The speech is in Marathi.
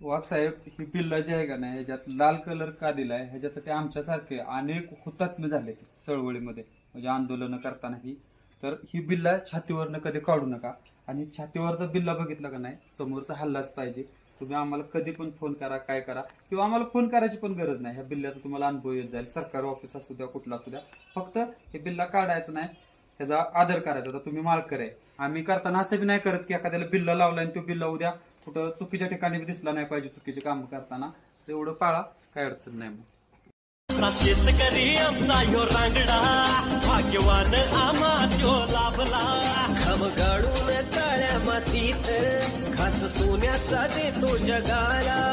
वाघ साहेब, ही बिल्ला जी आहे का नाही, ह्याच्यात लाल कलर का दिलाय ह्याच्यासाठी आमच्यासारखे अनेक हुतात्मे झाले चळवळीमध्ये, म्हणजे आंदोलनं करतानाही. तर ही बिल्ला छातीवरनं कधी काढू नका. आणि छातीवरचा बिल्ला बघितला का नाही, समोरचा हल्लाच पाहिजे. तुम्ही आम्हाला कधी पण फोन करा, काय करा, किंवा आम्हाला फोन करायची पण गरज नाही. ह्या बिल्ल्याचा तुम्हाला अनुभव येत जाईल. सरकारी ऑफिस असू द्या, कुठला असू द्या, फक्त हे बिल्ला काढायचं नाही, ह्याचा आदर करायचा. तर तुम्ही मालकर आहे, आम्ही करताना असं बी नाही करत की एखाद्याला बिल्ला लावला आणि तो बिल्ला उद्या कुठं चुकीच्या ठिकाणी बी दिसला नाही पाहिजे चुकीचे काम करताना. एवढं पाळा, काय अडचण नाही मग. शेतकरी आमचा ह्यो रांगडा, भाग्यवान आम्हा त्यो लाभला. खम गाडून तळ्या मातीत, खास सोन्याचा देतो जगाला.